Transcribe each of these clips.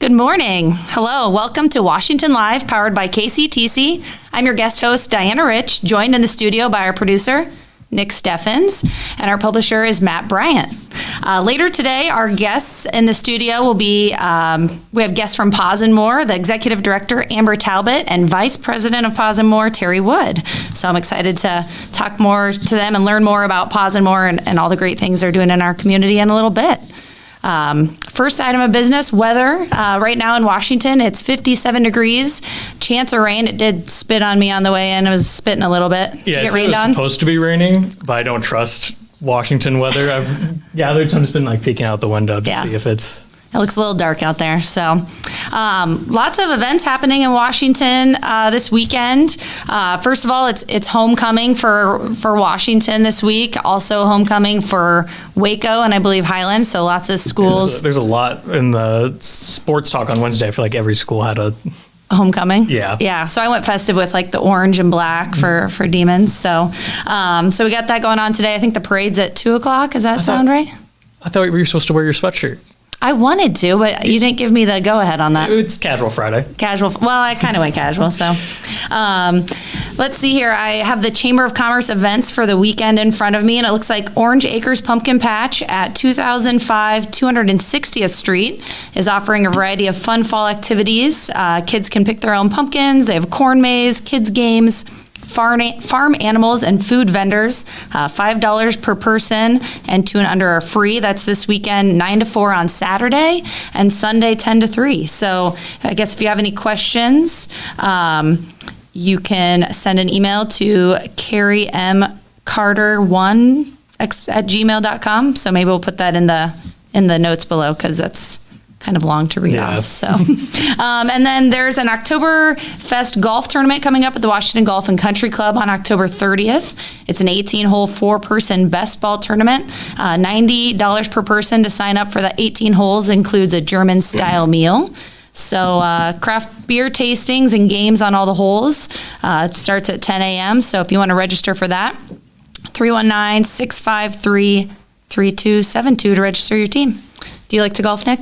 Good morning. Hello. Welcome to Washington Live, powered by KCTC. I'm your guest host, Diana Rich, joined in the studio by our producer, Nick Steffens, and our publisher is Matt Bryant. Later today, our guests in the studio will be, we have guests from PAWS and More, the Executive Director, Amber Talbot, and Vice President of PAWS and More, Terry Wood. So I'm excited to talk more to them and learn more about PAWS and More and all the great things they're doing in our community in a little bit. First item of business, weather. Right now in Washington, it's 57 degrees. Chance of rain. It did spit on me on the way in. It was spitting a little bit. Yeah, it was supposed to be raining, but I don't trust Washington weather. I've gathered, so I've just been peeking out the window to see if it's... It looks a little dark out there. So lots of events happening in Washington this weekend. First of all, it's homecoming for Washington this week. Also homecoming for Waco and I believe Highlands. So lots of schools. Yeah, there's a lot in the sports talk on Wednesday. I feel like every school had a homecoming. Yeah. So I went festive with the orange and black for Demons. So so we got that going on today. I think the parade's at 2:00. Does that sound right? I thought you were supposed to wear your sweatshirt. I wanted to, but you didn't give me the go-ahead on that. It's casual Friday. Casual. Well, I kind of went casual, so. Let's see here. I have the Chamber of Commerce events for the weekend in front of me, and it looks like Orange Acres Pumpkin Patch at 2005 260th Street is offering a variety of fun fall activities. Kids can pick their own pumpkins. They have a corn maze, kids games, farm animals and food vendors. $5 per person and 2 and under are free. That's this weekend, 9 to 4 on Saturday and Sunday 10 to 3. So I guess if you have any questions, you can send an email to carrymcarter1@gmail.com. So maybe we'll put that in the notes below because that's kind of long to read off. So, and then there's an Oktoberfest golf tournament coming up at the Washington Golf and Country Club on October 30th. It's an 18-hole, 4-person best ball tournament. $90 per person to sign up for the 18 holes includes a German-style meal. So craft beer tastings and games on all the holes. It starts at 10 a.m. So if you want to register for that, 319-653-3272 to register your team. Do you like to golf, Nick?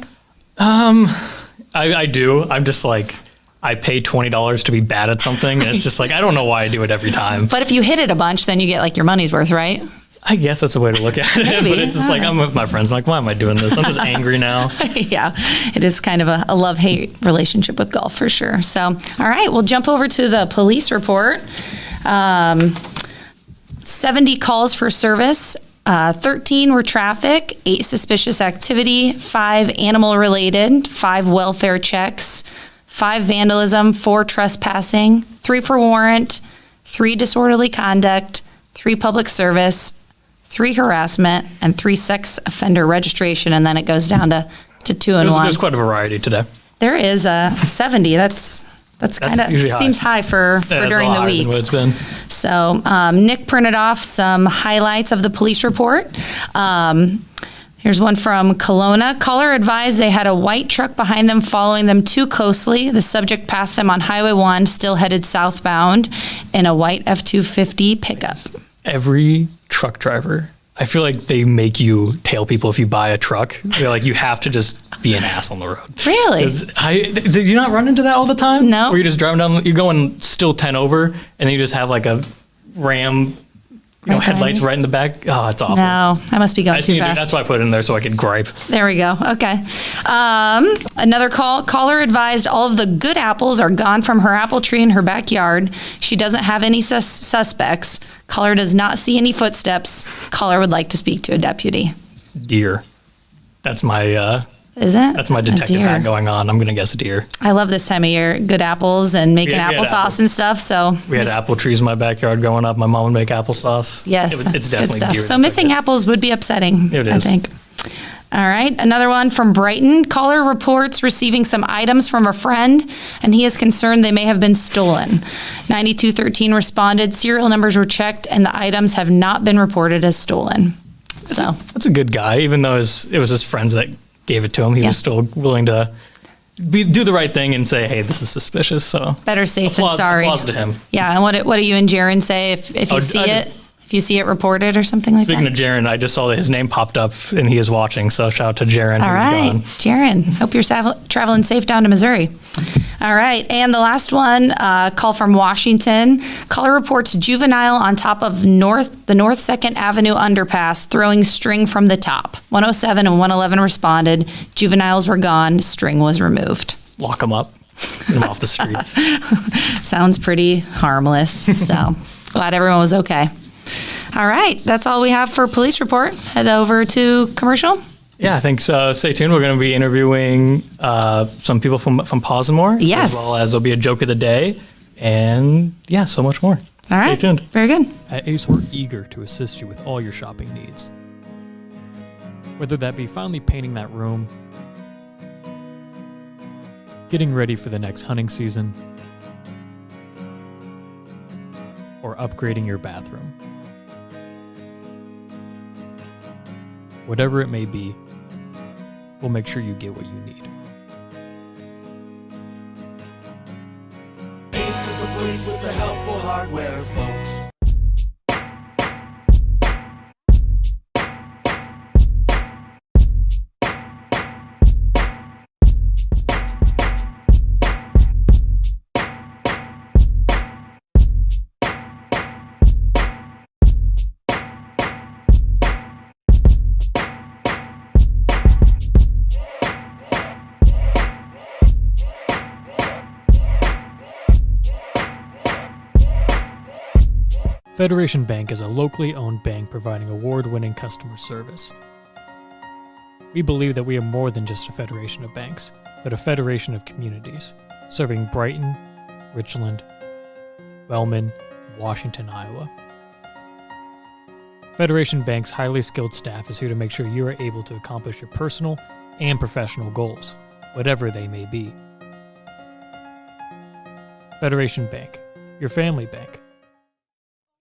I do. I'm just I pay $20 to be bad at something, and it's just I don't know why I do it every time. But if you hit it a bunch, then you get your money's worth, right? I guess that's a way to look at it. Maybe. But it's just I'm with my friends, why am I doing this? I'm just angry now. Yeah, it is kind of a love-hate relationship with golf for sure. So, all right, we'll jump over to the police report. 70 calls for service. 13 were traffic, 8 suspicious activity, 5 animal related, 5 welfare checks, 5 vandalism, 4 trespassing, 3 for warrant, 3 disorderly conduct, 3 public service, 3 harassment, and 3 sex offender registration, and then it goes down to 2 and 1. There's quite a variety today. There is 70. That's kind of seems high for during the week. What it's been. So Nick printed off some highlights of the police report. Here's one from Kelowna. Caller advised they had a white truck behind them following them too closely. The subject passed them on Highway 1, still headed southbound, in a white F-250 pickup. Every truck driver, I feel like they make you tail people if you buy a truck. They're you have to just be an ass on the road. Really? Did you not run into that all the time? No. Where you're just driving down, you're going still 10 over, and then you just have a Ram, headlights right in the back. Oh, it's awful. No, I must be going too fast. That's why I put it in there so I could gripe. There we go. Okay. Another caller advised all of the good apples are gone from her apple tree in her backyard. She doesn't have any suspects. Caller does not see any footsteps. Caller would like to speak to a deputy. Deer. That's my... Is it? That's my detective hat going on. I'm going to guess a deer. I love this time of year. Good apples and making applesauce and stuff. So we had apple trees in my backyard growing up. My mom would make applesauce. Yes. It's definitely deer. So missing apples would be upsetting, it is. I think. All right. Another one from Brighton. Caller reports receiving some items from a friend, and he is concerned they may have been stolen. 9213 responded. Serial numbers were checked, and the items have not been reported as stolen. That's a good guy, even though it was his friends that gave it to him. He was still willing to do the right thing and say, hey, this is suspicious. So better safe than sorry. Applause to him. Yeah. And what do you and Jaron say if you see it? if you see it reported or something like Speaking that. of Jaron, I just saw that his name popped up and he is watching. So shout out to Jaron. All right, Jaron, hope you're traveling safe down to Missouri. All right, and the last one, call from Washington. Caller reports juvenile on top of the North 2nd Avenue underpass throwing string from the top. 107 and 111 responded. Juveniles were gone. String was removed. Lock them up. Get them off the streets. Sounds pretty harmless. So glad everyone was okay. All right, that's all we have for police report. Head over to commercial. Yeah, I think so. Stay tuned. We're going to be interviewing some people from PAWS and more. Yes. As well as there'll be a joke of the day. And yeah, so much more. All right. Stay tuned. Very good. At Ace, we're eager to assist you with all your shopping needs. Whether that be finally painting that room, getting ready for the next hunting season, or upgrading your bathroom. Whatever it may be, we'll make sure you get what you need. Ace is the place with the helpful hardware, folks. Federation Bank is a locally owned bank providing award-winning customer service. We believe that we are more than just a federation of banks, but a federation of communities, serving Brighton, Richland, Wellman, and Washington, Iowa. Federation Bank's highly skilled staff is here to make sure you are able to accomplish your personal and professional goals, whatever they may be. Federation Bank, your family bank.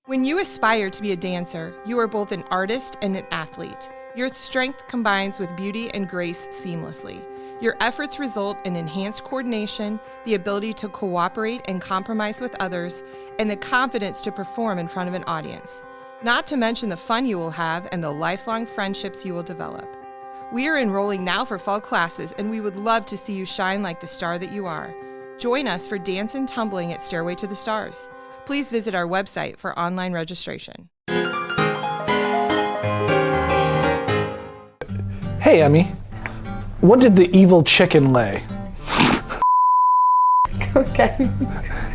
When you aspire to be a dancer, you are both an artist and an athlete. Your strength combines with beauty and grace seamlessly. Your efforts result in enhanced coordination, the ability to cooperate and compromise with others, and the confidence to perform in front of an audience. Not to mention the fun you will have and the lifelong friendships you will develop. We are enrolling now for fall classes, and we would love to see you shine like the star that you are. Join us for Dance and Tumbling at Stairway to the Stars. Please visit our website for online registration. Hey, Emmy, what did the evil chicken lay? Okay.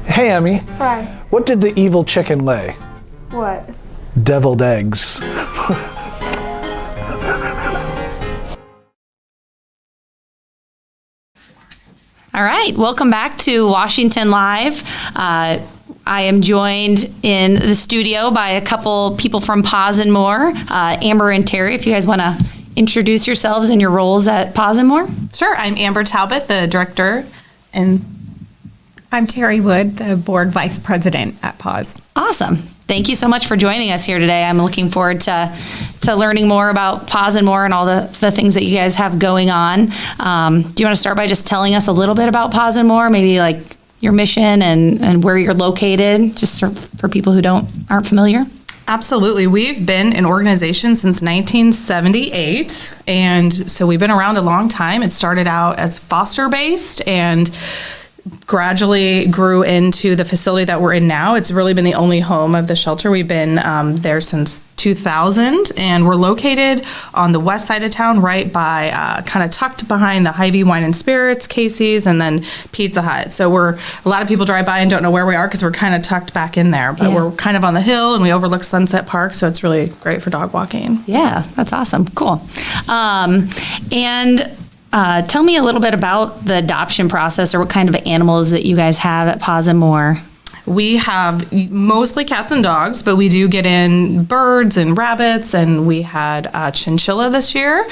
Hey, Emmy, Hi. what did the evil chicken lay? What? Deviled eggs. All right, welcome back to Washington Live. I am joined in the studio by a couple people from PAWS and More, Amber and Terry, if you guys want to introduce yourselves and your roles at PAWS and More. Sure, I'm Amber Talbot, the director, and I'm Terry Wood, the board vice president at PAWS. Awesome. Thank you so much for joining us here today. I'm looking forward to learning more about PAWS and More and all the things that you guys have going on. Do you want to start by just telling us a little bit about PAWS and More, maybe like your mission and where you're located, just for people who aren't familiar? absolutely. We've been an organization since 1978, and so we've been around a long time. It started out as foster-based and gradually grew into the facility that we're in now. It's really been the only home of the shelter. We've been there since 2000, and we're located on the west side of town, right by kind of tucked behind the Hy-Vee Wine and Spirits, Casey's, and then Pizza Hut. So a lot of people drive by and don't know where we are because we're kind of tucked back in there, but we're kind of on the hill and we overlook Sunset Park, so it's really great for dog walking. Yeah, that's awesome. Cool. Tell me a little bit about the adoption process, or what kind of animals that you guys have at PAWS and More. We have mostly cats and dogs, but we do get in birds and rabbits, and we had a chinchilla this year.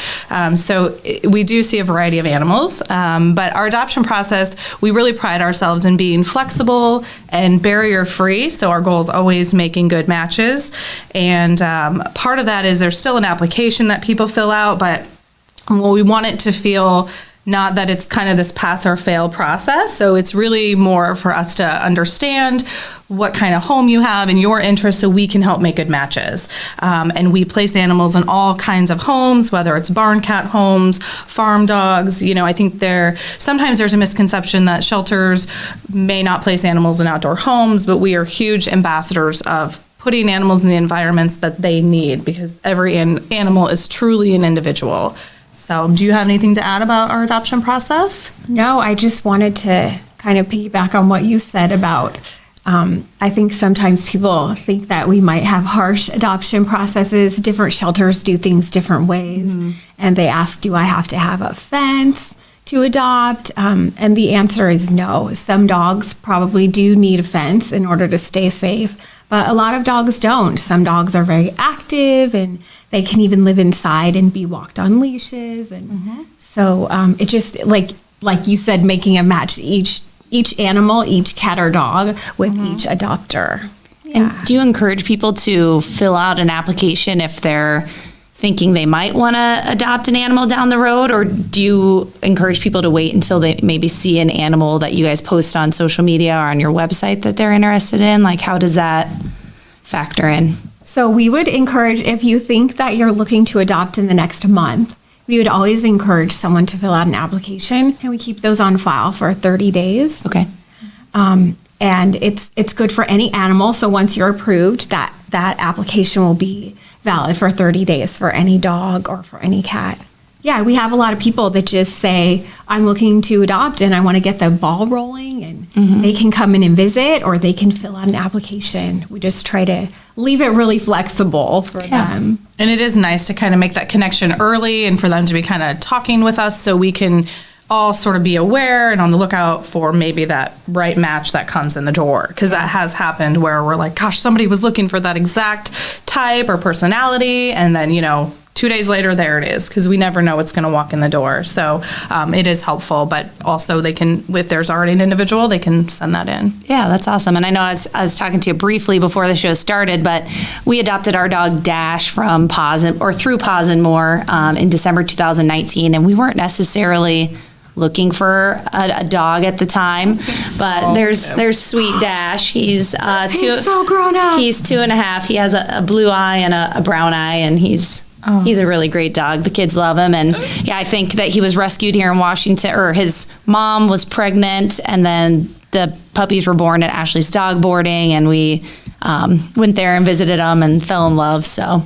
So we do see a variety of animals. But our adoption process, we really pride ourselves in being flexible and barrier-free. So our goal is always making good matches. And part of that is there's still an application that people fill out, but we want it to feel not that it's kind of this pass or fail process. So it's really more for us to understand what kind of home you have and your interests so we can help make good matches. And we place animals in all kinds of homes, whether it's barn cat homes, farm dogs. I think sometimes there's a misconception that shelters may not place animals in outdoor homes, but we are huge ambassadors of putting animals in the environments that they need, because every animal is truly an individual. So do you have anything to add about our adoption process? No, I just wanted to kind of piggyback on what you said about, I think sometimes people think that we might have harsh adoption processes. Different shelters do things different ways. And they ask, do I have to have a fence to adopt? And the answer is no. Some dogs probably do need a fence in order to stay safe, but a lot of dogs don't. Some dogs are very active and they can even live inside and be walked on leashes. And so it just, like you said, making a match each animal, each cat or dog with each adopter. And do you encourage people to fill out an application if they're thinking they might want to adopt an animal down the road, or do you encourage people to wait until they maybe see an animal that you guys post on social media or on your website that they're interested in? Like, how does that factor in? So we would encourage, if you think that you're looking to adopt in the next month, we would always encourage someone to fill out an application, and we keep those on file for 30 days. Okay. And it's good for any animal. So once you're approved, that application will be valid for 30 days for any dog or for any cat. Yeah, we have a lot of people that just say, I'm looking to adopt and I want to get the ball rolling, and they can come in and visit, or they can fill out an application. We just try to leave it really flexible for them. And it is nice to kind of make that connection early and for them to be kind of talking with us so we can all sort of be aware and on the lookout for maybe that right match that comes in the door. Because that has happened where we're like, gosh, somebody was looking for that exact type or personality. And then, 2 days later, there it is, because we never know what's going to walk in the door. So it is helpful, but also they can, if there's already an individual, they can send that in. Yeah, that's awesome. And I know I was talking to you briefly before the show started, but we adopted our dog Dash from PAWS through PAWS and More in December 2019, and we weren't necessarily looking for a dog at the time, but there's sweet Dash. He's so grown up. He's 2.5. He has a blue eye and a brown eye, and he's a really great dog. The kids love him. And I think that he was rescued here in Washington, or his mom was pregnant, and then the puppies were born at Ashley's dog boarding, and we went there and visited him and fell in love. So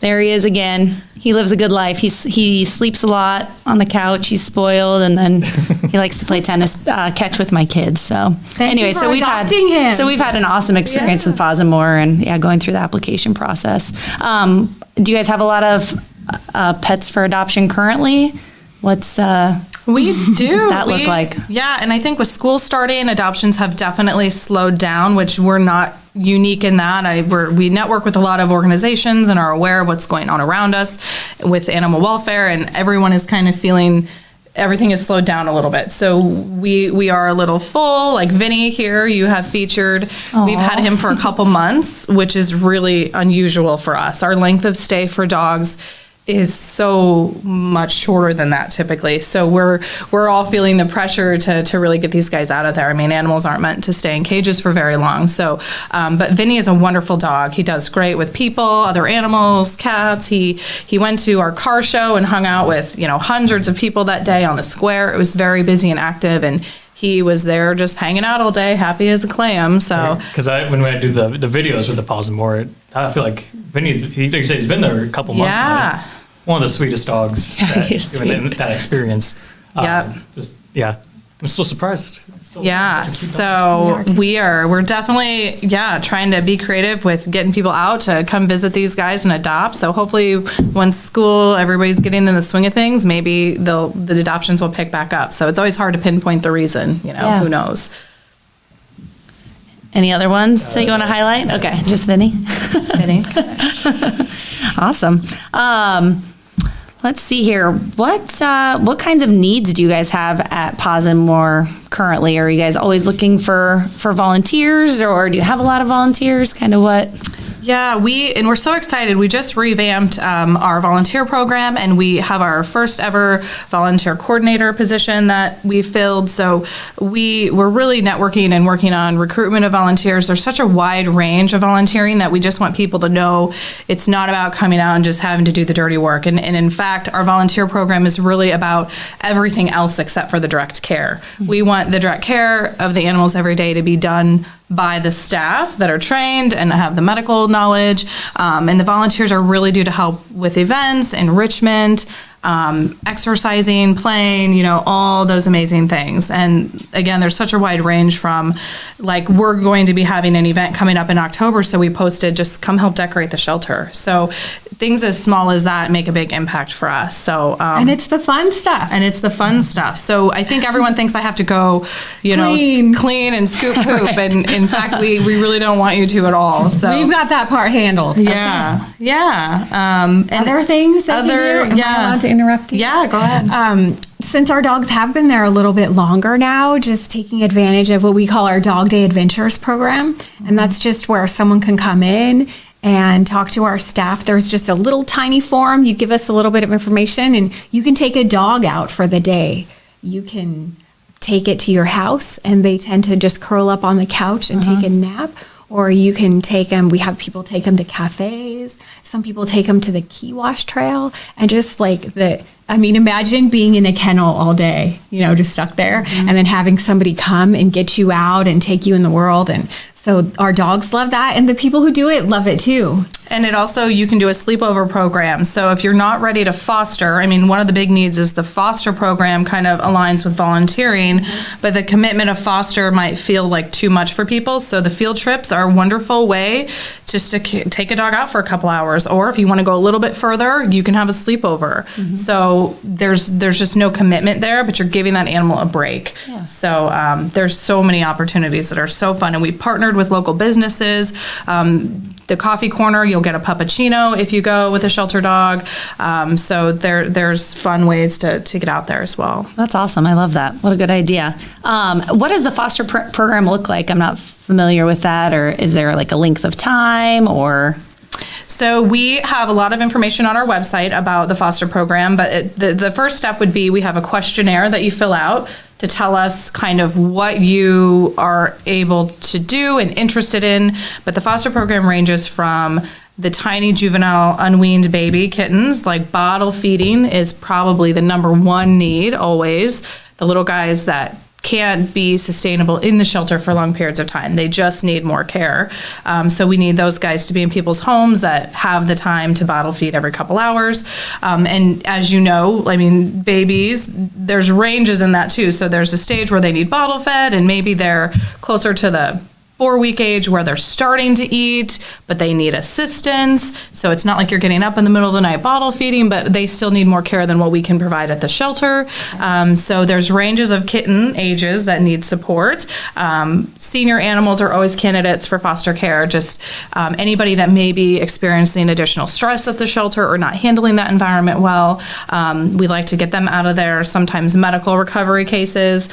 there he is again. He lives a good life. He sleeps a lot on the couch. He's spoiled, and then he likes to play tennis catch with my kids. So anyway, so we've had an awesome experience with PAWS and More, and going through the application process. Do you guys have a lot of pets for adoption currently? What's we do that look like? Yeah, and I think with school starting, adoptions have definitely slowed down, which we're not unique in that. We network with a lot of organizations and are aware of what's going on around us with animal welfare, and everyone is kind of feeling everything has slowed down a little bit. So we are a little full, like Vinny here you have featured. Aww. We've had him for a couple months, which is really unusual for us. Our length of stay for dogs is so much shorter than that typically. So we're all feeling the pressure to really get these guys out of there. I mean, animals aren't meant to stay in cages for very long. So, but Vinny is a wonderful dog. He does great with people, other animals, cats. He went to our car show and hung out with, hundreds of people that day on the square. It was very busy and active, and he was there just hanging out all day, happy as a clam. So, because when I do the videos with the PAWS and More, I feel like Vinny's, like you said, he's been there a couple months now. He's one of the sweetest dogs that experience. I'm still surprised. So we're definitely trying to be creative with getting people out to come visit these guys and adopt. So hopefully once school, everybody's getting in the swing of things, maybe the adoptions will pick back up. So it's always hard to pinpoint the reason, who knows. Any other ones that you want to highlight? Okay, just Vinny. Vinny. Awesome. Let's see here. What kinds of needs do you guys have at PAWS and More currently? Are you guys always looking for volunteers, or do you have a lot of volunteers? Kind of what? Yeah, we're so excited. We just revamped our volunteer program, and we have our first ever volunteer coordinator position that we filled. So we're really networking and working on recruitment of volunteers. There's such a wide range of volunteering that we just want people to know it's not about coming out and just having to do the dirty work. And in fact, our volunteer program is really about everything else except for the direct care. We want the direct care of the animals every day to be done by the staff that are trained and have the medical knowledge. And the volunteers are really due to help with events, enrichment, exercising, playing, all those amazing things. And again, there's such a wide range from, like, we're going to be having an event coming up in October, so we posted, just come help decorate the shelter. So things as small as that make a big impact for us. So and it's the fun stuff. So I think everyone thinks I have to go, clean and scoop poop. And in fact, we really don't want you to at all. So we've got that part handled. Yeah. Okay. Yeah. And other things that you do? Am I allowed to interrupt you? Yeah, go ahead. Since our dogs have been there a little bit longer now, just taking advantage of what we call our Dog Day Adventures program. And that's just where someone can come in and talk to our staff. There's just a little tiny form. You give us a little bit of information, and you can take a dog out for the day. You can take it to your house, and they tend to just curl up on the couch and take a nap. Or you can take them, we have people take them to cafes. Some people take them to the Key Wash Trail, and just imagine being in a kennel all day, just stuck there, and then having somebody come and get you out and take you in the world. And so our dogs love that, and the people who do it love it too. And it also, you can do a sleepover program. So if you're not ready to foster, one of the big needs is the foster program kind of aligns with volunteering, but the commitment of foster might feel like too much for people. So the field trips are a wonderful way just to take a dog out for a couple hours. Or if you want to go a little bit further, you can have a sleepover. So there's just no commitment there, but you're giving that animal a break. Yeah. So there's so many opportunities that are so fun. And we partnered with local businesses. The coffee corner, you'll get a puppuccino if you go with a shelter dog. So there's fun ways to get out there as well. That's awesome. I love that. What a good idea. What does the foster program look like? I'm not familiar with that. Or is there like a length of time or? So we have a lot of information on our website about the foster program, but the first step would be we have a questionnaire that you fill out to tell us kind of what you are able to do and interested in. But the foster program ranges from the tiny juvenile unweaned baby kittens, like bottle feeding is probably the number one need always. The little guys that can't be sustainable in the shelter for long periods of time. They just need more care. So we need those guys to be in people's homes that have the time to bottle feed every couple hours. And as you know, babies, there's ranges in that too. So there's a stage where they need bottle fed, and maybe they're closer to the 4-week age where they're starting to eat, but they need assistance. So it's not like you're getting up in the middle of the night bottle feeding, but they still need more care than what we can provide at the shelter. So there's ranges of kitten ages that need support. Senior animals are always candidates for foster care. Just anybody that may be experiencing additional stress at the shelter or not handling that environment well. We like to get them out of there. Sometimes medical recovery cases.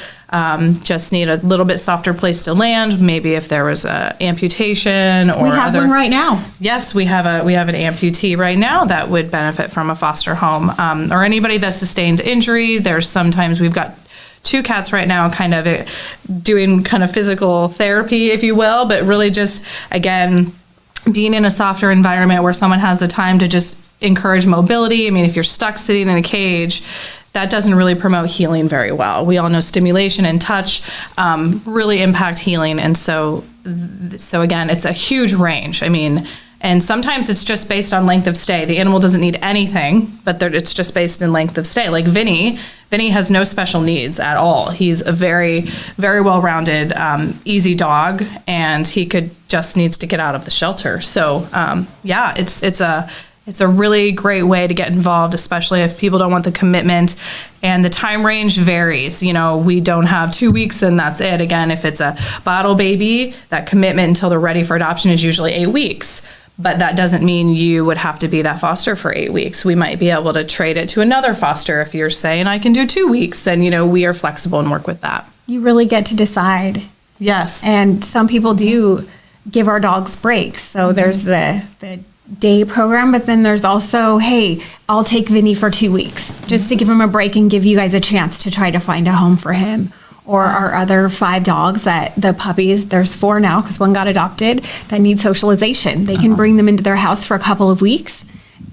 Just need a little bit softer place to land. Maybe if there was a amputation or we have one right now. Yes, we have an amputee right now that would benefit from a foster home, or anybody that sustained injury. There's sometimes we've got 2 cats right now kind of doing kind of physical therapy, if you will, but really just, again, being in a softer environment where someone has the time to just encourage mobility. If you're stuck sitting in a cage, that doesn't really promote healing very well. We all know stimulation and touch really impact healing. And so again, it's a huge range. And sometimes it's just based on length of stay. The animal doesn't need anything, but it's just based in length of stay. Like Vinny has no special needs at all. He's a very, very well-rounded, easy dog, and he just needs to get out of the shelter. So it's a really great way to get involved, especially if people don't want the commitment. And the time range varies. We don't have 2 weeks and that's it. Again, if it's a bottle baby, that commitment until they're ready for adoption is usually 8 weeks. But that doesn't mean you would have to be that foster for 8 weeks. We might be able to trade it to another foster. If you're saying I can do 2 weeks, then, we are flexible and work with that. You really get to decide. Yes. And some people do give our dogs breaks. So there's the day program, but then there's also, hey, I'll take Vinny for 2 weeks just to give him a break and give you guys a chance to try to find a home for him. Or our other 5 dogs the puppies, there's 4 now because one got adopted, that need socialization. They can bring them into their house for a couple of weeks,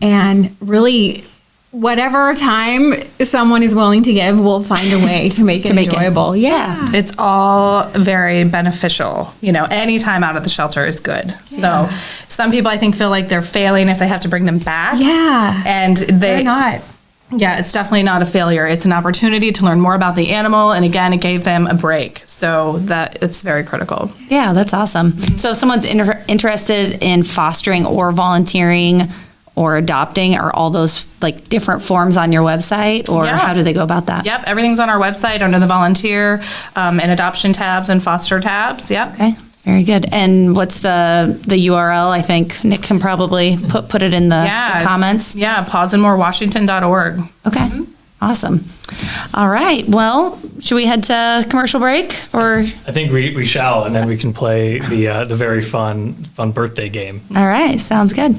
and really whatever time someone is willing to give, we'll find a way to make it enjoyable. Yeah. It's all very beneficial. Any time out at the shelter is good. Yeah. So some people, I think, feel like they're failing if they have to bring them back. Yeah. And they're not. Yeah, it's definitely not a failure. It's an opportunity to learn more about the animal. And again, it gave them a break. So that it's very critical. Yeah, that's awesome. So if someone's interested in fostering or volunteering or adopting, are all those like different forms on your website, or how do they go about that? Yep, everything's on our website under the volunteer and adoption tabs and foster tabs. Yep. Okay, very good. And what's the URL? I think Nick can probably put it in the comments. pawsandmorewashington.org. Okay, awesome. All right, well, should we head to commercial break? Or I think we shall, and then we can play the very fun birthday game. All right, sounds good.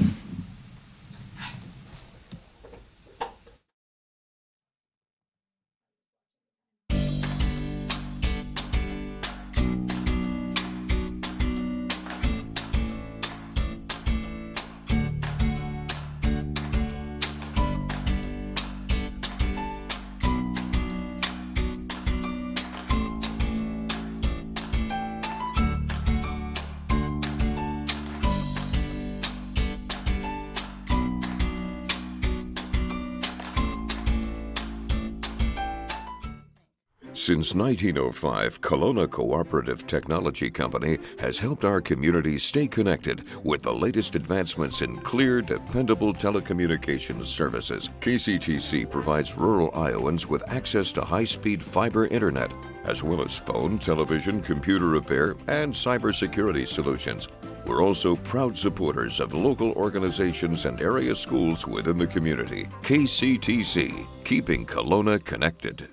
Since 1905, Kelowna Cooperative Technology Company has helped our community stay connected with the latest advancements in clear, dependable telecommunications services. KCTC provides rural Iowans with access to high-speed fiber internet, as well as phone, television, computer repair, and cybersecurity solutions. We're also proud supporters of local organizations and area schools within the community. KCTC, keeping Kelowna connected.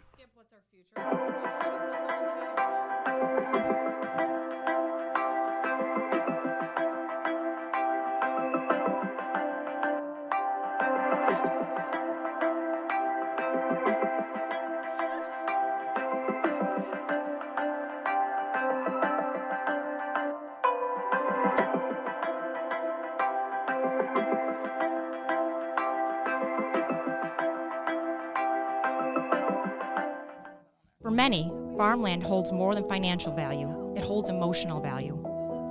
For many, farmland holds more than financial value. It holds emotional value.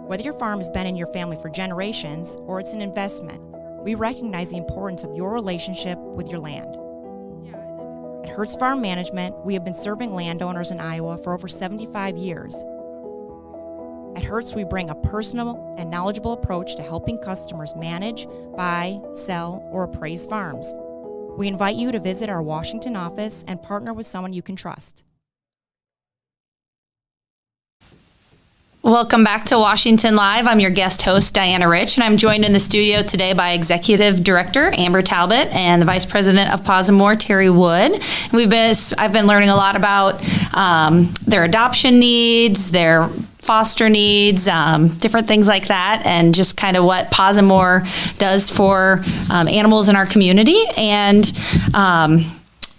Whether your farm has been in your family for generations or it's an investment, we recognize the importance of your relationship with your land. At Hertz Farm Management, we have been serving landowners in Iowa for over 75 years. At Hertz, we bring a personal and knowledgeable approach to helping customers manage, buy, sell, or appraise farms. We invite you to visit our Washington office and partner with someone you can trust. Welcome back to Washington Live. I'm your guest host, Diana Rich, and I'm joined in the studio today by Executive Director Amber Talbot and the Vice President of PAWS and More, Terry Wood. And I've been learning a lot about their adoption needs, their foster needs, different things like that, and just kind of what PAWS and More does for animals in our community. And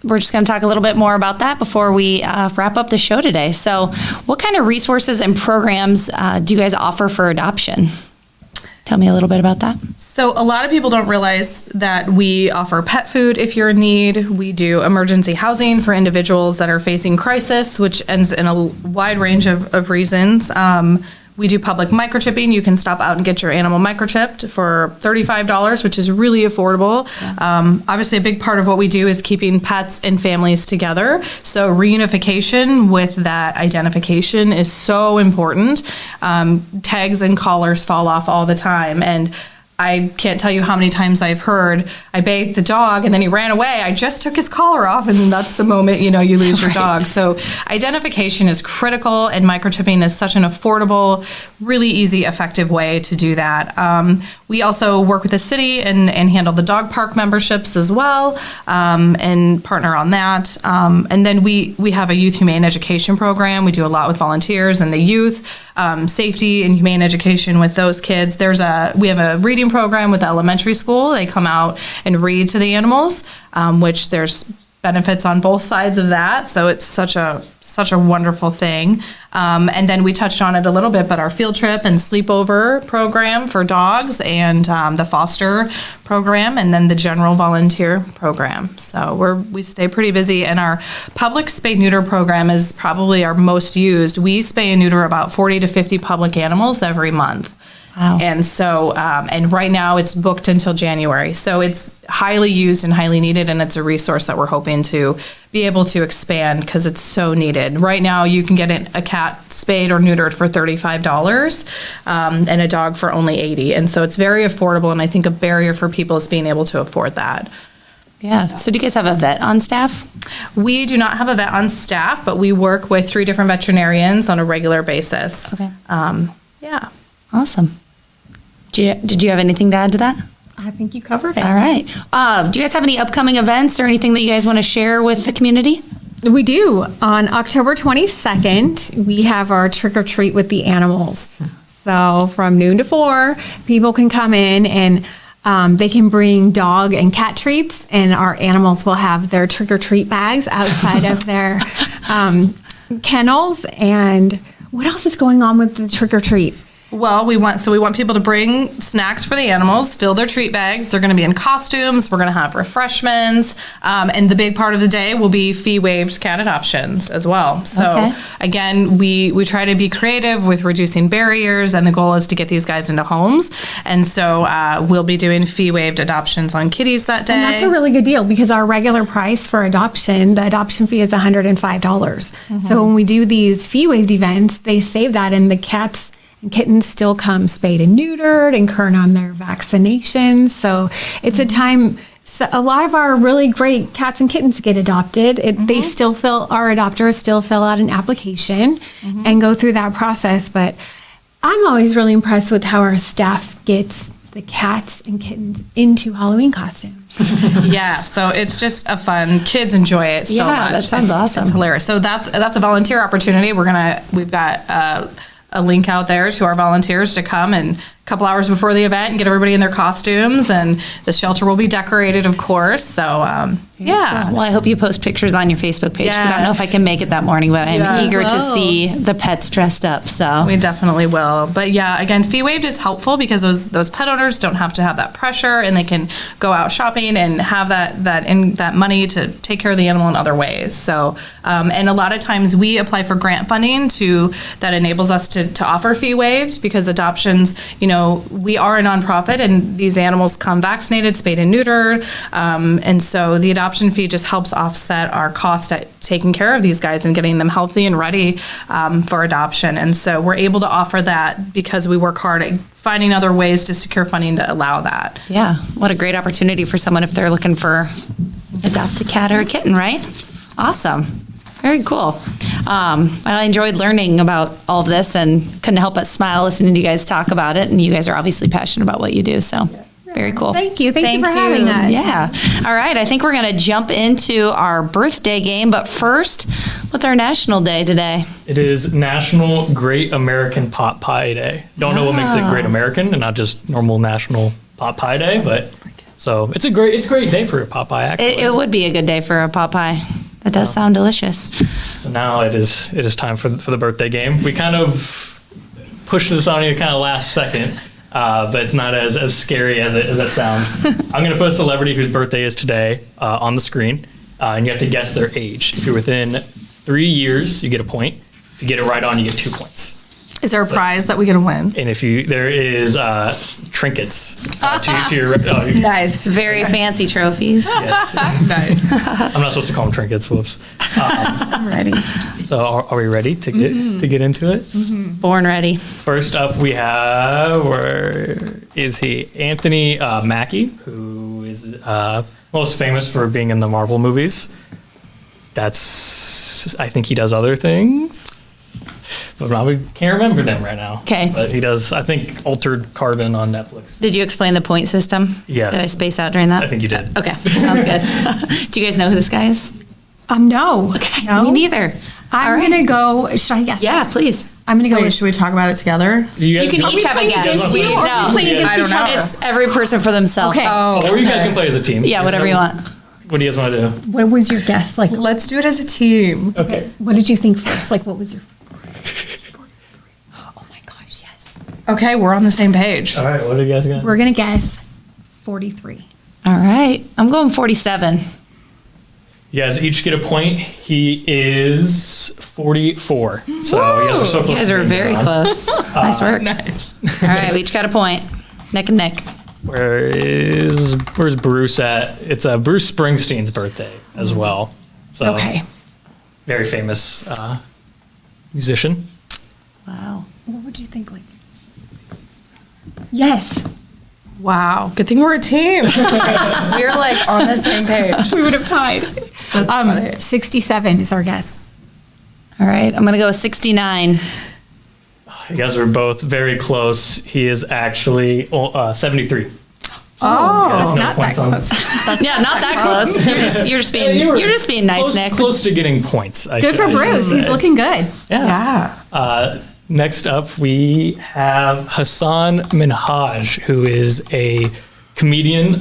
we're just going to talk a little bit more about that before we wrap up the show today. So what kind of resources and programs do you guys offer for adoption? Tell me a little bit about that. So a lot of people don't realize that we offer pet food if you're in need. We do emergency housing for individuals that are facing crisis, which ends in a wide range of reasons. We do public microchipping. You can stop out and get your animal microchipped for $35, which is really affordable. Yeah. Obviously, a big part of what we do is keeping pets and families together. So reunification with that identification is so important. Tags and collars fall off all the time. And I can't tell you how many times I've heard, I bathed the dog and then he ran away. I just took his collar off, and then that's the moment, you lose your dog. So identification is critical, and microchipping is such an affordable, really easy, effective way to do that. We also work with the city and handle the dog park memberships as well, and partner on that. And then we have a youth humane education program. We do a lot with volunteers and the youth, safety and humane education with those kids. We have a reading program with the elementary school. They come out and read to the animals, which there's benefits on both sides of that. So it's such a wonderful thing. And then we touched on it a little bit, but our field trip and sleepover program for dogs, and the foster program, and then the general volunteer program. So we stay pretty busy, and our public spay-neuter program is probably our most used. We spay and neuter about 40 to 50 public animals every month. Wow. And so, and right now it's booked until January. So it's highly used and highly needed, and it's a resource that we're hoping to be able to expand because it's so needed. Right now you can get a cat spayed or neutered for $35 and a dog for only $80. And so it's very affordable, and I think a barrier for people is being able to afford that. Yeah. So do you guys have a vet on staff? We do not have a vet on staff, but we work with 3 different veterinarians on a regular basis. Okay. Yeah. Awesome. Did you have anything to add to that? I think you covered it. All right. Do you guys have any upcoming events or anything that you guys want to share with the community? We do. On October 22nd, we have our trick or treat with the animals. So from noon to 4, people can come in and they can bring dog and cat treats, and our animals will have their trick or treat bags outside of their kennels. And what else is going on with the trick or treat? Well, we want people to bring snacks for the animals, fill their treat bags. They're going to be in costumes. We're going to have refreshments. And the big part of the day will be fee-waived cat adoptions as well. So again, we try to be creative with reducing barriers, and the goal is to get these guys into homes. And so we'll be doing fee-waived adoptions on kitties that day. And that's a really good deal, because our regular price for adoption, the adoption fee is $105. So when we do these fee-waived events, they save that, and the cats and kittens still come spayed and neutered and current on their vaccinations. So it's a time, so a lot of our really great cats and kittens get adopted. They still our adopters still fill out an application and go through that process. But I'm always really impressed with how our staff gets the cats and kittens into Halloween costumes. Yeah, so it's just a fun. Kids enjoy it so much. That sounds awesome. It's hilarious. So that's a volunteer opportunity. We've got a link out there to our volunteers to come and a couple hours before the event and get everybody in their costumes, and the shelter will be decorated, of course. So yeah. Cool. Well, I hope you post pictures on your Facebook page, because I don't know if I can make it that morning, but I'm eager to see the pets dressed up. So we definitely will. But yeah, again, fee waived is helpful because those pet owners don't have to have that pressure, and they can go out shopping and have that money to take care of the animal in other ways. So and a lot of times we apply for grant funding that enables us to offer fee waived, because adoptions, we are a nonprofit, and these animals come vaccinated, spayed and neutered, and so the adoption fee just helps offset our cost at taking care of these guys and getting them healthy and ready for adoption. And so we're able to offer that because we work hard at finding other ways to secure funding to allow that. Yeah, what a great opportunity for someone if they're looking for adopt a cat or a kitten, right? Awesome. Very cool. I enjoyed learning about all of this, and couldn't help but smile listening to you guys talk about it. And you guys are obviously passionate about what you do, so very cool. Thank you. Thank you for having us. Yeah. All right. I think we're going to jump into our birthday game. But first, what's our national day today? It is National Great American Pot Pie Day. Don't know what makes it Great American and not just normal National Pot Pie Day, but so it's a great day for a pot pie. Actually, it would be a good day for a pot pie. That does sound delicious. So now it is time for the birthday game. We kind of pushed this on you kind of last second, but it's not as scary as it sounds. I'm going to put a celebrity whose birthday is today on the screen, and you have to guess their age. If you're within 3 years, you get a point. If you get it right on, you get 2 points. Is there a prize that we get to win? And there is trinkets to your. Nice. Very fancy trophies. Yes. Nice. I'm not supposed to call them trinkets. Whoops. I'm ready. So are we ready to get into it? Born ready. First up, we have, where is he? Anthony Mackie, who is most famous for being in the Marvel movies. I think he does other things, but I can't remember them right now. Okay. But he does, I think, Altered Carbon on Netflix. Did you explain the point system? Yes. Did I space out during that? I think you did. Okay, sounds good. Do you guys know who this guy is? No. Okay, No. me neither. I'm All right. going to go. Should I guess? Yeah, please. I'm going to go. Wait, should we talk about it together? You can each have a guess. against you, or No. are we playing against I don't each know. other? It's every person for themselves. Okay. Or you guys can play as a team. Yeah, whatever you want. What do you guys want to do? What was your guess? Like, Let's do it as a team. Okay. what did you think first? Like, what was your? Oh my gosh, yes. Okay, we're on the same page. All right, what do you guys got? We're gonna guess 43. All right. I'm going 47. You guys each get a point. He is 44. So you guys are so close. You guys to are being very down. close. Nice work. Nice. All right, we each got a point. Neck and neck. Where's Bruce at? It's Bruce Springsteen's birthday as well. So Okay. very famous musician. Wow. What would you think? Like, yes, Wow. Good thing we're a team. We're like on the same page. we would have tied. funny. 67 is our guess. All right, I'm going to go with 69. You guys are both very close. He is actually 73. Oh, That's no not that points on- close. Yeah, not that close. You're just being nice, close, Nick. Close to getting points. Good for Bruce. He's looking good. yeah. Next up, we have Hassan Minhaj, who is a comedian.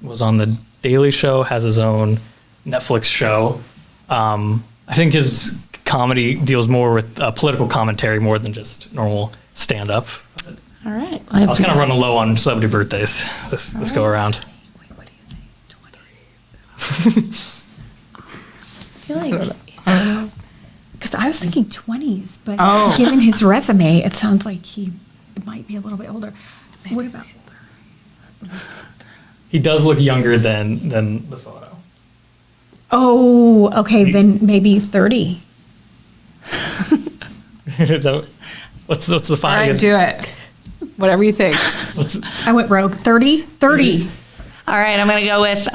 Was on the Daily Show, has his own Netflix show. I think his comedy deals more with political commentary more than just normal stand-up. All right. I was kind of running low on celebrity birthdays this go around. Wait, what do you say? 20. I feel like Because I was thinking 20s, but Oh. given his resume, it sounds like he might be a little bit older. What about? He does look younger than the photo. Oh, okay, then maybe 30. Is that, what's the All final? right, do it. Whatever you think. What's, I went rogue. 30? 30. all right, I'm going to go with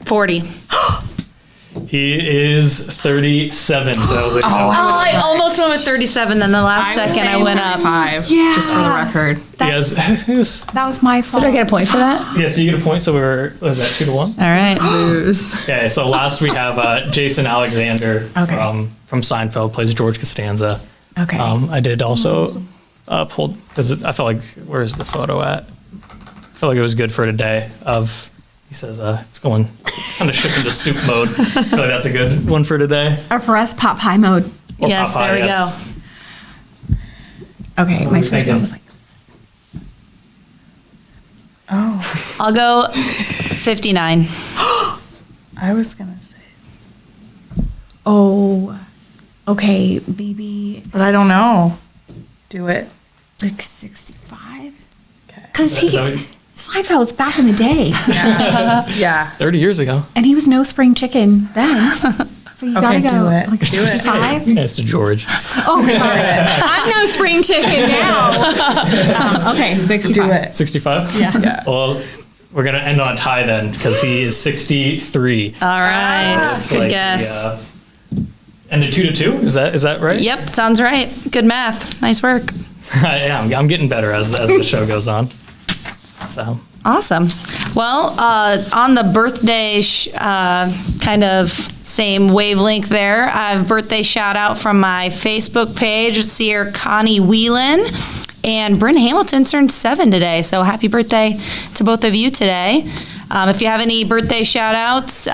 40. he is 37. So that was like, I almost went with 37, then the last second I went up. 5. Yeah. Just for the record. yes. That was my fault. Did I get a point for that? Yeah, so you get a point. So was that 2-1? All right. Lose. Okay, so last we have Jason Alexander Okay. from Seinfeld, plays George Costanza. Okay. I did also pull, because I felt like, where's the photo at? I felt like it was good for today he says it's going kind of shifting to soup mode. I feel like that's a good one for today. Or for us, pop high mode. Or Yes, Popeye, there we yes. go. Okay, my first one was like, I'll go 59. I was going to say. oh, okay, maybe But I don't know. Do it. like 65? Okay. Because Is that what- Seinfeld was back in the day, Yeah. 30 years ago. and he was no spring chicken then. So you Okay, gotta go do it. like Do it. 65. Be nice to George. Oh, sorry. I'm no spring chicken now. Okay, 65. Do it. 65? Yeah. Well, we're going to end on a tie then, because he is 63. All right. It's Good like guess. Ended 2-2. Is that right? Yep, sounds right. Good math. Nice work. Yeah, I'm getting better as the show goes on. So Awesome. Well, on the birthday kind of same wavelength there, I have a birthday shout out from my Facebook page. It's here, Connie Whelan. And Bryn Hamilton turned 7 today. So happy birthday to both of you today. If you have any birthday shout outs,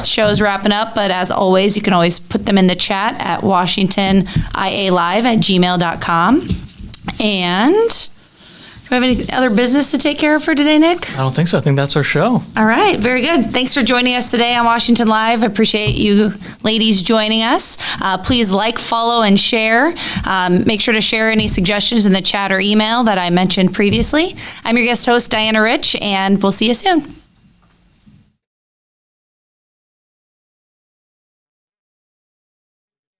show's wrapping up, but as always, you can always put them in the chat at WashingtonIALive@gmail.com. And we have any other business to take care of for today, Nick? I don't think so. I think that's our show. All right, very good. Thanks for joining us today on Washington Live. I appreciate you ladies joining us. Please like, follow, and share. Make sure to share any suggestions in the chat or email that I mentioned previously. I'm your guest host, Diana Rich, and we'll see you soon.